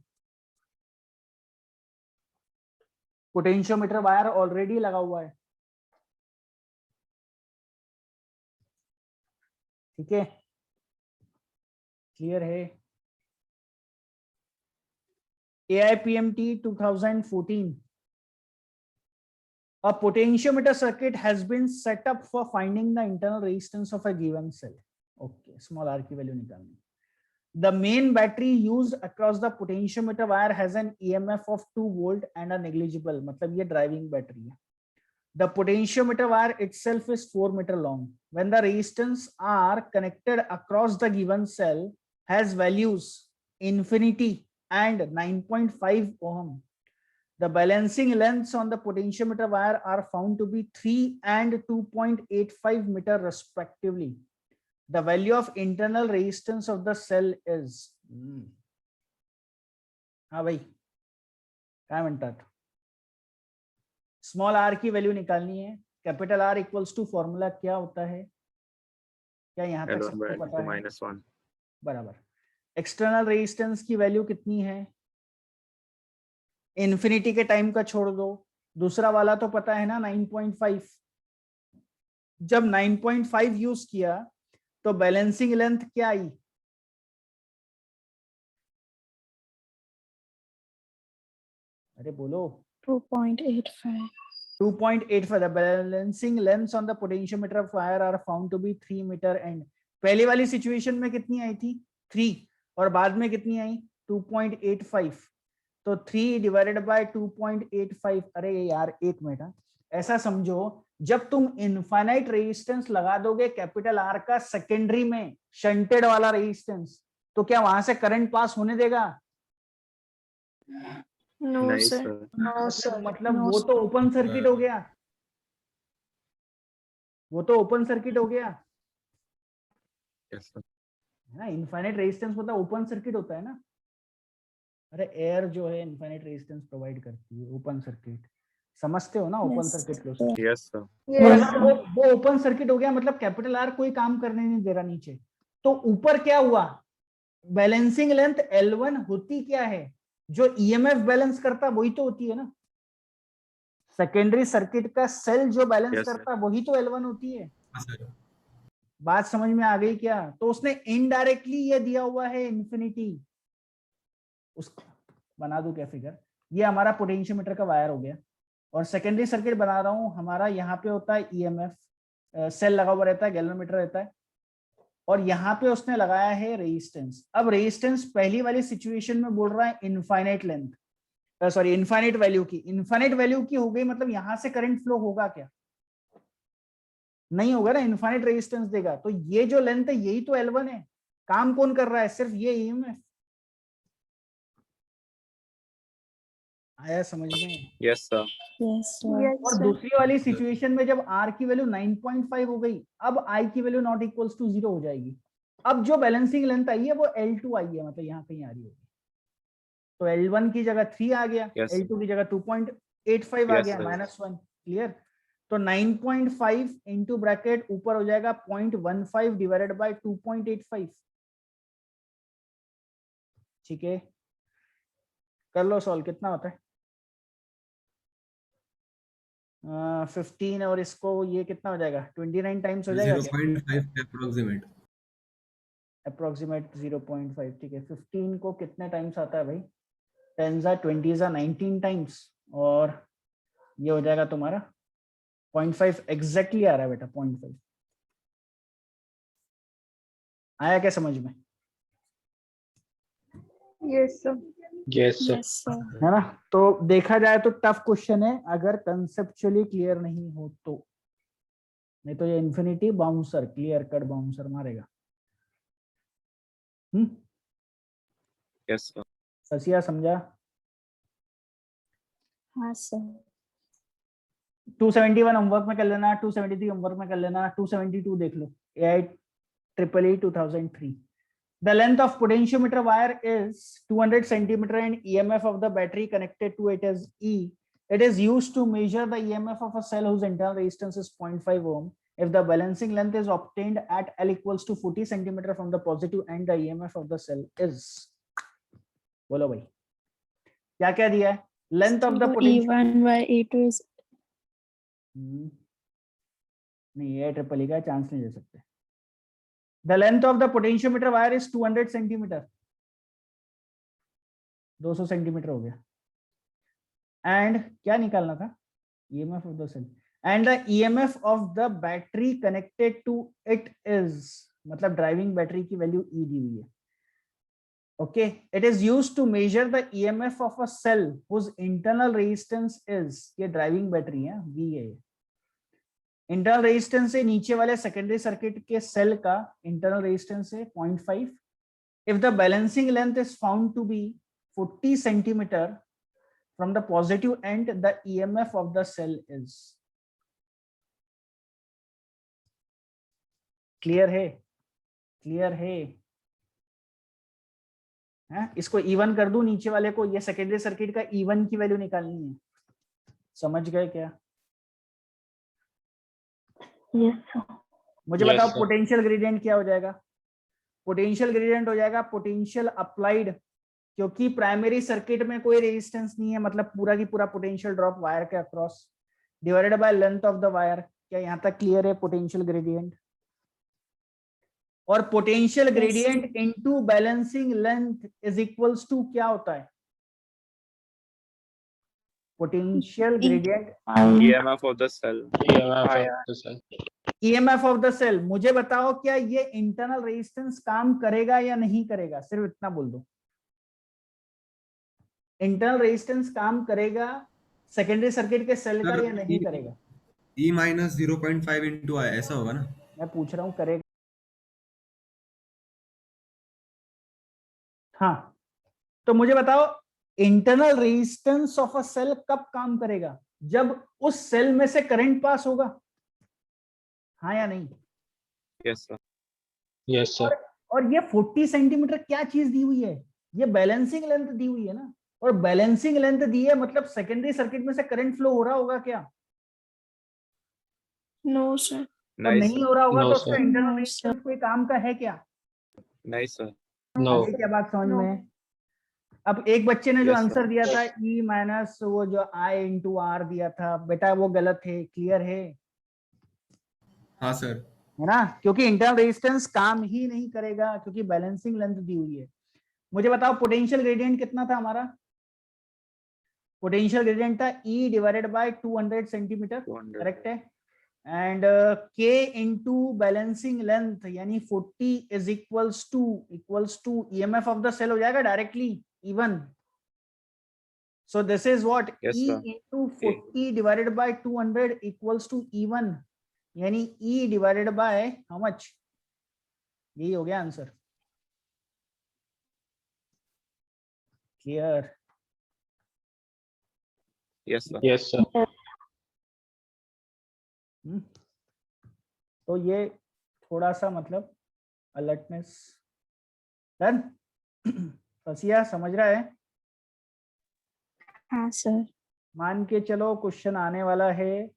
Speaker 1: पोटेंशियोमीटर वायर ऑलरेडी लगा हुआ है, ठीक है, क्लियर है? AIPMT 2014, a potentiometer circuit has been set up for finding the internal resistance of a given cell. Okay, small r की वैल्यू निकालनी। The main battery used across the potentiometer wire has an EMF of 2 volt and a negligible, मतलब ये driving battery है। The potentiometer wire itself is 4 meter long. When the resistance R connected across the given cell has values infinity and 9.5 ohm, the balancing lengths on the potentiometer wire are found to be 3 and 2.85 meter respectively. The value of internal resistance of the cell is हाँ भाई क्या म्हणतात, small r की value निकालनी है, capital R equals to formula क्या होता है, क्या यहाँ तक
Speaker 5: L1
Speaker 1: सबको
Speaker 5: by
Speaker 1: पता
Speaker 5: L2
Speaker 1: है?
Speaker 5: minus 1.
Speaker 1: बराबर। एक्सटर्नल रेजिस्टेंस की वैल्यू कितनी है, इन्फिनिटी के टाइम का छोड़ दो, दूसरा वाला तो पता है ना 9.5। जब 9.5 यूज किया तो बैलेंसिंग लेंथ क्या आई, अरे बोलो
Speaker 4: 2.85.
Speaker 1: 2.85. The balancing lengths on the potentiometer of wire are found to be 3 meter and पहले वाली सिचुएशन में कितनी आई थी 3 और बाद में कितनी आई 2.85। तो 3 डिवाइडेड बाय 2.85। अरे यार एक मिनट, ऐसा समझो जब तुम इनफाइनाइट रेजिस्टेंस लगा दोगे कैपिटल आर का सेकेंडरी में शंटेड वाला रेजिस्टेंस, तो क्या वहां से करंट पास होने देगा?
Speaker 2: No,
Speaker 5: नहीं
Speaker 2: sir.
Speaker 5: सर।
Speaker 2: No, sir.
Speaker 1: मतलब
Speaker 2: No,
Speaker 1: वो
Speaker 2: sir.
Speaker 1: तो ओपन सर्किट हो गया, वो तो ओपन सर्किट हो गया
Speaker 5: यस सर।
Speaker 1: ना। इनफाइनाइट रेजिस्टेंस मतलब ओपन सर्किट होता है ना। अरे एयर जो है इनफाइनाइट रेजिस्टेंस प्रोवाइड करती है, ओपन सर्किट, समझते हो ना open
Speaker 4: Yes,
Speaker 1: circuit close.
Speaker 4: sir.
Speaker 5: Yes sir.
Speaker 2: Yes,
Speaker 1: मतलब
Speaker 2: sir.
Speaker 1: वो ओपन सर्किट हो गया, मतलब कैपिटल आर कोई काम करने नहीं दे रहा नीचे। तो ऊपर क्या हुआ, बैलेंसिंग लेंथ L1 होती क्या है, जो ईएमएफ बैलेंस करता वही तो होती है ना। सेकेंडरी सर्किट का सेल जो बैलेंस
Speaker 5: Yes, sir.
Speaker 1: करता वही तो L1 होती है।
Speaker 3: हाँ सर।
Speaker 1: बात समझ में आ गई क्या? तो उसने इनडायरेक्टली ये दिया हुआ है इन्फिनिटी। उसको बना दूं क्या फिगर? ये हमारा पोटेंशियोमीटर का वायर हो गया, और सेकेंडरी सर्किट बना रहा हूं। हमारा यहाँ पे होता है ईएमएफ, सेल लगा हुआ रहता है, गैल्वेनोमीटर रहता है, और यहाँ पे उसने लगाया है रेजिस्टेंस। अब रेजिस्टेंस पहली वाली सिचुएशन में बोल रहा है infinite length, sorry infinite value की। इनफाइनाइट वैल्यू की हो गई, मतलब यहां से करंट फ्लो होगा क्या? नहीं होगा ना, इनफाइनाइट रेजिस्टेंस देगा। तो ये जो लेंथ है यही तो L1 है। काम कौन कर रहा है? सिर्फ ये ईएमएफ। आया समझ में?
Speaker 5: Yes, sir.
Speaker 4: Yes, sir.
Speaker 2: Yes,
Speaker 1: और
Speaker 2: sir.
Speaker 1: दूसरी वाली सिचुएशन में जब R की वैल्यू 9.5 हो गई, अब I की वैल्यू नॉट इक्वल्स टू 0 हो जाएगी। अब जो बैलेंसिंग लेंथ आई है वो L2 आई है, मतलब यहाँ कहीं आ रही होगी। तो L1 की जगह 3 आ गया,
Speaker 5: Yes.
Speaker 1: L2 की जगह 2.85 आ
Speaker 5: Yes,
Speaker 1: गया,
Speaker 5: sir.
Speaker 1: -1। क्लियर? तो 9.5 इंटू ब्रैकेट ऊपर हो जाएगा 0.15 डिवाइडेड बाय 2.85। ठीक है, कर लो सॉल्व, कितना होता है? 15 और इसको ये कितना हो जाएगा? 29 टाइम्स हो जाएगा क्या?
Speaker 3: 0.5 अप्रोक्सीमेट।
Speaker 1: अप्रोक्सीमेट 0.5। ठीक है, 15 को कितने टाइम्स आता है भाई? 10 जा 20 जा 19 टाइम्स, और ये हो जाएगा तुम्हारा 0.5 एग्जैक्टली आ रहा है बेटा, 0.5। आया क्या समझ में?
Speaker 2: Yes, sir.
Speaker 5: Yes, sir.
Speaker 4: Yes, sir.
Speaker 1: है ना? तो देखा जाए तो टफ क्वेश्चन है अगर कंसेप्चुअली क्लियर नहीं हो तो, नहीं तो ये infinity bouncer, clear cut bouncer मारेगा।
Speaker 5: Yes, sir.
Speaker 1: ससिया समझा?
Speaker 4: हाँ sir.
Speaker 1: 271 होमवर्क में कर लेना, 273 होमवर्क में कर लेना, 272 देख लो, AIEEE 2003। The length of potentiometer wire is 200 centimeter and EMF of the battery connected to it is E. It is used to measure the EMF of a cell whose internal resistance is 0.5 ohm. If the balancing length is obtained at L equals to 40 centimeter from the positive end, the EMF of the cell is, बोलो भाई क्या क्या दिया है? Length of the
Speaker 4: So
Speaker 1: potential,
Speaker 4: E1 by E2 is
Speaker 1: नहीं AIEEE का chance नहीं दे सकते। The length of the potentiometer wire is 200 centimeter, 200 centimetre हो गया। एंड क्या निकालना था? EMF of the cell and the EMF of the battery connected to it is, मतलब ड्राइविंग बैटरी की वैल्यू E दी हुई है। Okay, it is used to measure the EMF of a cell whose internal resistance is, ये driving battery है, V है। Internal resistance से नीचे वाले सेकेंडरी सर्किट के सेल का इंटरनल रेजिस्टेंस है 0.5। If the balancing length is found to be 40 centimetre from the positive end, the EMF of the cell is. Clear है? क्लियर है? इसको E1 कर दूं नीचे वाले को, ये सेकेंडरी सर्किट का E1 की वैल्यू निकालनी है। समझ गए क्या?
Speaker 4: yes sir.
Speaker 1: मुझे
Speaker 5: Yes,
Speaker 1: बताओ
Speaker 5: sir.
Speaker 1: पोटेंशियल ग्रेडियंट क्या हो जाएगा? पोटेंशियल ग्रेडियंट हो जाएगा पोटेंशियल अप्लाइड, क्योंकि प्राइमरी सर्किट में कोई रेजिस्टेंस नहीं है, मतलब पूरा की पूरा पोटेंशियल ड्रॉप वायर के across, divided by length of the wire. क्या यहां तक क्लियर है? पोटेंशियल ग्रेडियंट और potential
Speaker 4: Yes,
Speaker 1: gradient into balancing length is equals to क्या होता है? Potential gradient
Speaker 5: EMF of the cell.
Speaker 1: EMF of the cell. मुझे बताओ क्या ये इंटरनल रेजिस्टेंस काम करेगा या नहीं करेगा? सिर्फ इतना बोल दो। इंटरनल रेजिस्टेंस काम करेगा सेकेंडरी सर्किट के सेल का
Speaker 3: सर,
Speaker 1: या नहीं करेगा?
Speaker 3: E माइनस 0.5 इंटू आई ऐसा होगा ना?
Speaker 1: मैं पूछ रहा हूँ करेगा। हाँ, तो मुझे बताओ internal resistance of a cell कब काम करेगा? जब उस सेल में से करंट पास होगा, हाँ या नहीं?
Speaker 5: Yes, sir. Yes, sir.
Speaker 1: और ये 40 सेंटीमीटर क्या चीज दी हुई है? ये बैलेंसिंग लेंथ दी हुई है ना, और बैलेंसिंग लेंथ दी है मतलब सेकेंडरी सर्किट में से करंट फ्लो हो रहा होगा क्या?
Speaker 2: No, sir.
Speaker 1: और
Speaker 5: Nice,
Speaker 1: नहीं
Speaker 5: sir.
Speaker 1: हो रहा होगा
Speaker 5: No,
Speaker 1: तो उसका
Speaker 5: sir.
Speaker 1: इंटरनल
Speaker 4: No,
Speaker 1: रेजिस्टेंस कोई काम का है क्या?
Speaker 5: Nice, sir.
Speaker 1: आगे क्या बात समझ में? अब एक बच्चे ने जो
Speaker 5: Yes, sir.
Speaker 1: आंसर दिया था E माइनस वो जो I इंटू आर दिया था, बेटा वो गलत है, क्लियर है?
Speaker 3: हाँ सर।
Speaker 1: है ना, क्योंकि इंटरनल रेजिस्टेंस काम ही नहीं करेगा क्योंकि बैलेंसिंग लेंथ दी हुई है। मुझे बताओ पोटेंशियल ग्रेडियंट कितना था हमारा? पोटेंशियल ग्रेडियंट था E divided by 200 centimetre,
Speaker 5: 200.
Speaker 1: Correct है? And K into balancing length यानी 40 is equals to EMF of the cell हो जाएगा directly E1। So this is what
Speaker 5: Yes,
Speaker 1: E
Speaker 5: sir.
Speaker 1: into 40 divided by 200 equals to E1, यानी E divided by how much? यही हो गया answer. Clear?
Speaker 5: Yes, sir. Yes, sir.
Speaker 1: तो ये थोड़ा सा मतलब अलर्टनेस डन। फसिया समझ रहा है?
Speaker 4: हाँ सर।
Speaker 1: मान के चलो क्वेश्चन आने वाला है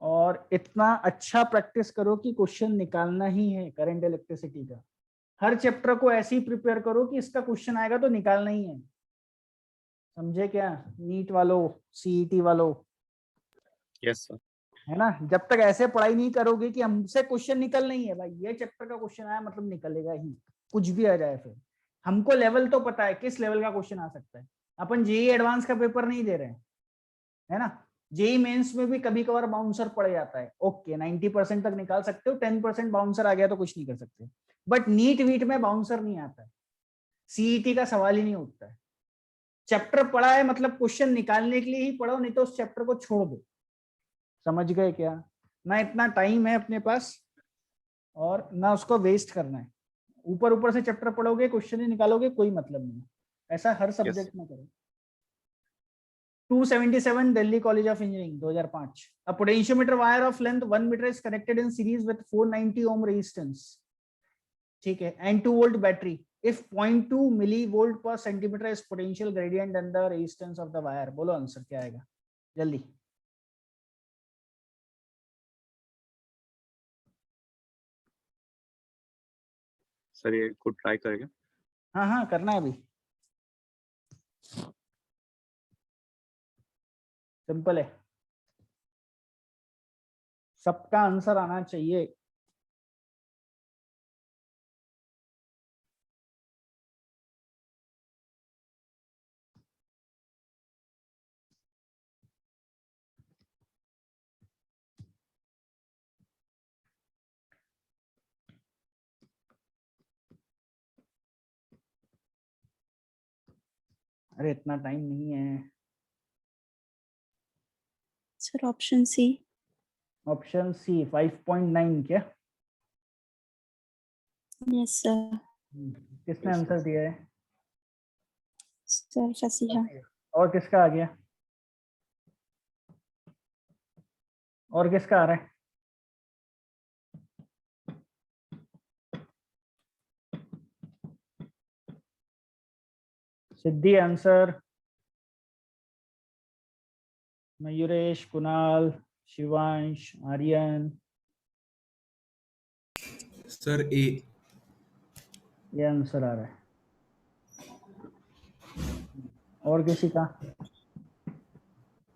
Speaker 1: और इतना अच्छा प्रैक्टिस करो कि क्वेश्चन निकालना ही है करंट इलेक्ट्रिसिटी का। हर चैप्टर को ऐसे ही प्रिपेयर करो कि इसका क्वेश्चन आएगा तो निकालना ही है, समझे क्या? नीट वालों, सीईटी वालों,
Speaker 5: Yes, sir.
Speaker 1: है ना? जब तक ऐसे पढ़ाई नहीं करोगे कि हमसे क्वेश्चन निकल नहीं है, भाई ये चैप्टर का क्वेश्चन आया मतलब निकलेगा ही, कुछ भी आ जाए। फिर हमको लेवल तो पता है किस लेवल का क्वेश्चन आ सकता है। अपन जेई एडवांस का पेपर नहीं दे रहे हैं, है ना? जेई मेंस में भी कभी कभार बाउंसर पड़ जाता है, ओके 90% तक निकाल सकते हो, 10% बाउंसर आ गया तो कुछ नहीं कर सकते, बट नीट वीट में बाउंसर नहीं आता है, सीईटी का सवाल ही नहीं उठता है। चैप्टर पढ़ा है मतलब क्वेश्चन निकालने के लिए ही पढ़ो, नहीं तो उस चैप्टर को छोड़ दो। समझ गए क्या? ना इतना टाइम है अपने पास और ना उसको वेस्ट करना है। ऊपर ऊपर से चैप्टर पढ़ोगे क्वेश्चन ही निकालोगे, कोई मतलब नहीं। ऐसा हर सब्जेक्ट में करो। 277 Delhi college of engineering 2005। A potentiometer wire of length 1 meter is connected in series with 490 ohm resistance, ठीक है, and 2 volt battery. If 0.2 millivolt per centimeter is potential gradient and the resistance of the wire, बोलो answer क्या आएगा जल्दी।
Speaker 5: Sir, ये कुछ try करेंगे?
Speaker 1: हाँ हाँ करना है अभी, सिंपल है, सबका आंसर आना चाहिए। अरे इतना टाइम नहीं है।
Speaker 4: Sir option C.
Speaker 1: Option C 5.9 क्या?
Speaker 4: Yes sir.
Speaker 1: किसने
Speaker 5: Yes,
Speaker 1: आंसर
Speaker 5: sir.
Speaker 1: दिया है?
Speaker 4: सर फसीहा।
Speaker 1: और किसका आ गया? और किसका आ रहा है? Siddhi answer, Mayuresh, Kunal, Shivansh, Aryan,
Speaker 3: sir A.
Speaker 1: ये आंसर आ रहा है। और किसी का?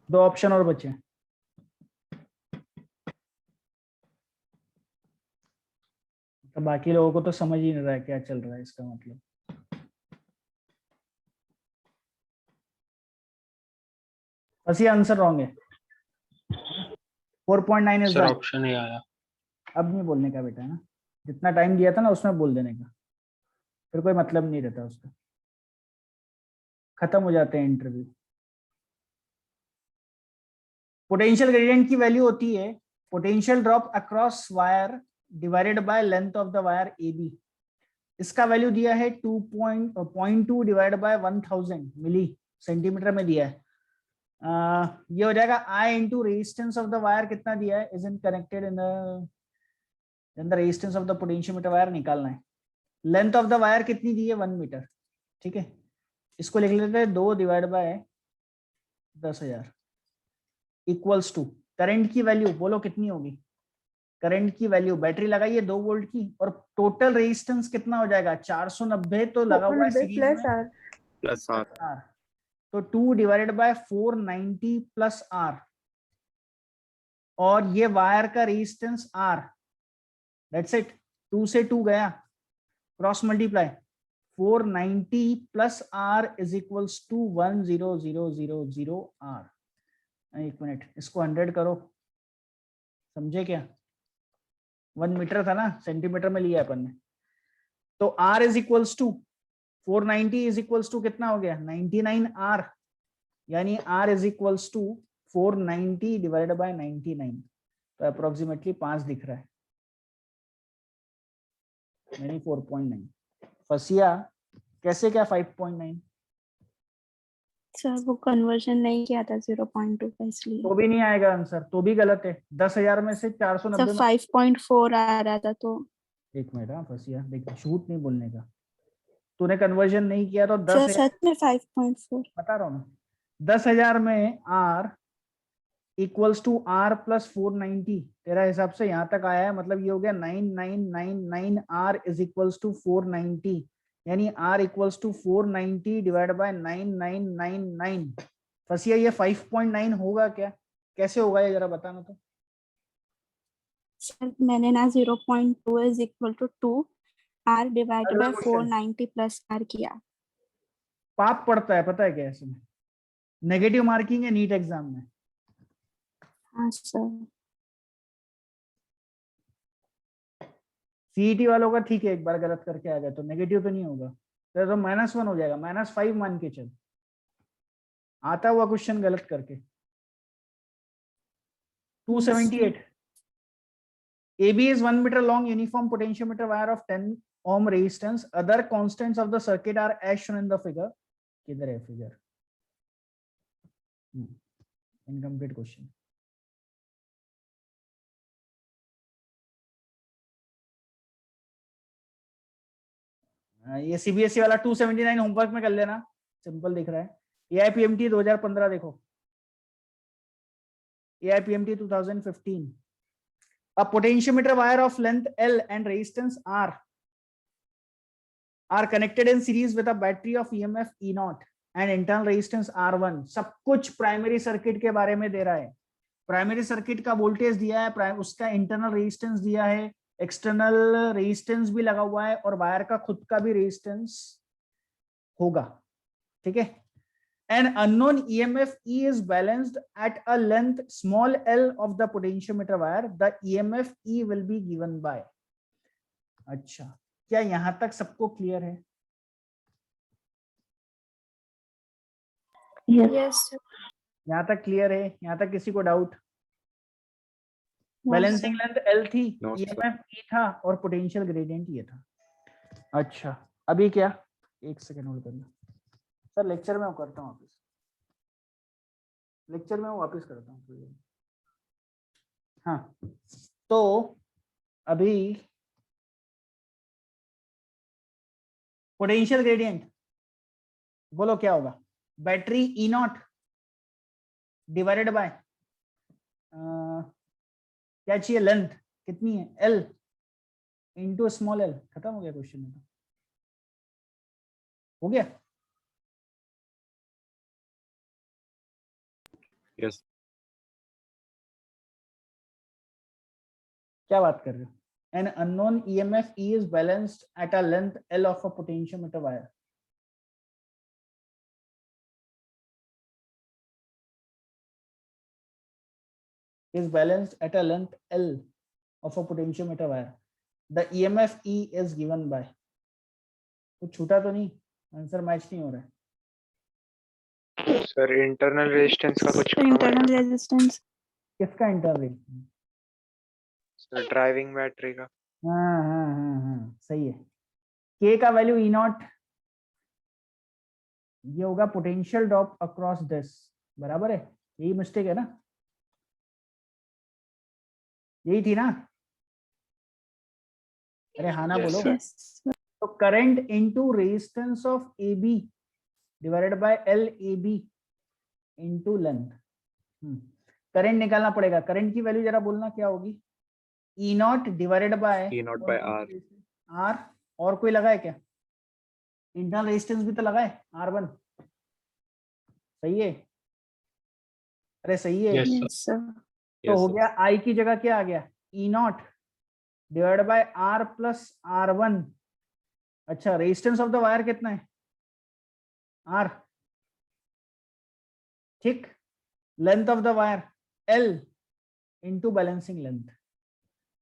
Speaker 1: 2 ऑप्शन और बचे। तो बाकी लोगों को तो समझ ही नहीं रहा है क्या चल रहा है, इसका मतलब। बस ये आंसर रॉन्ग है। 4.9 इज
Speaker 5: Sir,
Speaker 1: द।
Speaker 5: option नहीं आया।
Speaker 1: अब नहीं बोलने का बेटा, है ना? जितना टाइम दिया था ना उसमें बोल देने का, फिर कोई मतलब नहीं रहता उसका। खत्म हो जाते हैं इंटरव्यू। पोटेंशियल ग्रेडियंट की वैल्यू होती है potential drop across wire divided by length of the wire A B. इसका वैल्यू दिया है 2.2 डिवाइड बाय 1000 मिली सेंटीमीटर में दिया है। ये हो जाएगा I into resistance of the wire कितना दिया है, is in connected in the resistance of the potentiometer wire निकालना है। लेंथ ऑफ द वायर कितनी दी है 1 मीटर, ठीक है। इसको लिख लेते हैं 2 divide by 10,000 equals to current की वैल्यू बोलो कितनी होगी। करंट की वैल्यू बैटरी लगाइए 2 वोल्ट की और टोटल रेजिस्टेंस कितना हो जाएगा 490 तो लगा हुआ है सीरीज में
Speaker 5: प्लस आर
Speaker 1: R, तो 2 डिवाइडेड बाय 490 प्लस R और ये वायर का रेजिस्टेंस R, दैट्स इट। 2 से 2 गया cross multiply 490 plus R is equals to 10000 R। एक मिनट इसको 100 करो, समझे क्या। 1 मीटर था ना, सेंटीमीटर में लिया अपन ने, तो R is equals to 490 is equals to कितना हो गया 99 R, यानी R is equals to 490 divided by 99, तो अप्रोक्सीमेटली 5 दिख रहा है, यानी 4.9। फसिया कैसे क्या 5.9,
Speaker 4: सर वो कन्वर्जन नहीं किया था 0.2 का इसलिए।
Speaker 1: तो भी नहीं आएगा आंसर, तो भी गलत है। 10,000 में से
Speaker 4: सर
Speaker 1: 490 में
Speaker 4: 5.4 आ रहा था तो।
Speaker 1: एक मिनट हाँ फसिया देख, झूठ नहीं बोलने का, तूने कन्वर्जन नहीं किया तो
Speaker 4: सर
Speaker 1: 10,000
Speaker 4: सच में 5.4।
Speaker 1: बता रहा हूँ ना, 10,000 में R equals to R plus 490 तेरा हिसाब से यहाँ तक आया है, मतलब ये हो गया 9999 R इज इक्वल्स टू 490, यानी R equals to 490 divide by 9999। Fasiha ये 5.9 होगा क्या, कैसे होगा ये जरा बताना तो।
Speaker 4: सर मैंने ना 0.2 is equal to 2 R divided by
Speaker 1: अगला क्वेश्चन।
Speaker 4: 490 प्लस R किया।
Speaker 1: पाप पड़ता है पता है क्या इसमें, नेगेटिव मार्किंग है नीट एग्जाम में।
Speaker 4: हाँ सर।
Speaker 1: सीईटी वालों का ठीक है, एक बार गलत करके आ गया तो नेगेटिव तो नहीं होगा, तो -1 हो जाएगा, -5 मान के चल, आता हुआ क्वेश्चन गलत करके। 278 AB is 1 meter long uniform potentiometer wire of 10 ohm resistance. Other constants of the circuit are as shown in the figure. किधर है फिगर, इनकम्प्लीट क्वेश्चन। ये सीबीएसई वाला 279 होमवर्क में कर लेना, सिंपल दिख रहा है। AIPMT 2015 देखो, AIPMT 2015। A potentiometer wire of length L and resistance R are connected in series with a battery of EMF E0 and internal resistance R1। सब कुछ प्राइमरी सर्किट के बारे में दे रहा है। प्राइमरी सर्किट का वोल्टेज दिया है, उसका इंटरनल रेजिस्टेंस दिया है, एक्सटर्नल रेजिस्टेंस भी लगा हुआ है और वायर का खुद का भी रेजिस्टेंस होगा, ठीक है। An unknown EMF E is balanced at a length small l of the potentiometer wire. The EMF E will be given by। अच्छा, क्या यहां तक सबको क्लियर है?
Speaker 2: Yes, sir.
Speaker 1: यहां तक क्लियर है? यहां तक किसी को doubt?
Speaker 4: No,
Speaker 1: balancing length L थी,
Speaker 5: No, sir.
Speaker 1: EMF E था और पोटेंशियल ग्रेडियंट ये था। अच्छा, अभी क्या, एक सेकेंड होल्ड करना सर, लेक्चर में करता हूँ वापस, लेक्चर में वापस करता हूँ। हाँ, तो अभी पोटेंशियल ग्रेडियंट बोलो क्या होगा, बैटरी E0 डिवाइडेड बाय क्या चाहिए, लेंथ कितनी है L इंटू स्मॉल l। खत्म हो गया क्वेश्चन में, हो गया।
Speaker 5: यस
Speaker 1: क्या बात कर रहे हो? An unknown EMF E is balanced at a length L of a potentiometer wire. Is balanced at a length L of a potentiometer wire. The EMF E is given by। कुछ छूटा तो नहीं, answer match नहीं हो रहा है।
Speaker 6: Sir internal resistance का कुछ काम
Speaker 4: इंटरनल
Speaker 6: आएगा?
Speaker 4: रेजिस्टेंस
Speaker 1: किसका इंटरनल?
Speaker 6: सर ड्राइविंग बैटरी का।
Speaker 1: हाँ, सही है। के का वैल्यू ई नॉट, ये होगा पोटेंशियल ड्रॉप अक्रॉस दिस, बराबर है? यही मिस्टेक है ना, यही थी ना? अरे हाँ ना
Speaker 6: Yes,
Speaker 1: बोलो।
Speaker 6: sir.
Speaker 4: यस
Speaker 1: तो current into resistance of A B divided by L A B into length. Current निकालना पड़ेगा। करंट की वैल्यू जरा बोलना क्या होगी? E naught divided by
Speaker 5: E naught by R.
Speaker 1: R. और कोई लगा है क्या? इंटरनल रेजिस्टेंस भी तो लगा है R1। सही है? अरे सही है।
Speaker 5: Yes, sir.
Speaker 4: यस सर
Speaker 1: तो
Speaker 5: Yes,
Speaker 1: हो
Speaker 5: sir.
Speaker 1: गया आई की जगह क्या आ गया? E naught divide by R plus R1। अच्छा, रेजिस्टेंस ऑफ द वायर कितना है? R। ठीक। Length of the wire L into balancing length.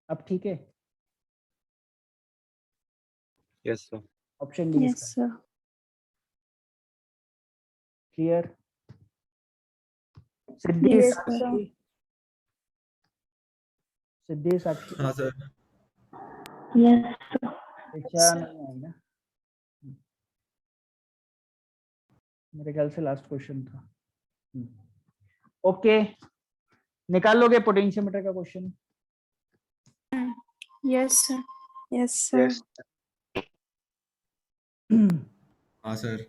Speaker 1: अब ठीक है?
Speaker 5: Yes, sir.
Speaker 1: Option D
Speaker 4: yes
Speaker 1: इसका।
Speaker 4: Sir
Speaker 1: clear? Siddhi
Speaker 4: Yes,
Speaker 1: Sakshi, Siddhi Sakshi,
Speaker 3: हाँ सर।
Speaker 4: यस
Speaker 1: पहचान नहीं आई ना? मेरे ख्याल से लास्ट क्वेश्चन था। ओके, निकाल लोगे पोटेंशियोमीटर का question?
Speaker 2: Yes, sir.
Speaker 4: Yes sir
Speaker 6: Yes.
Speaker 3: हाँ सर।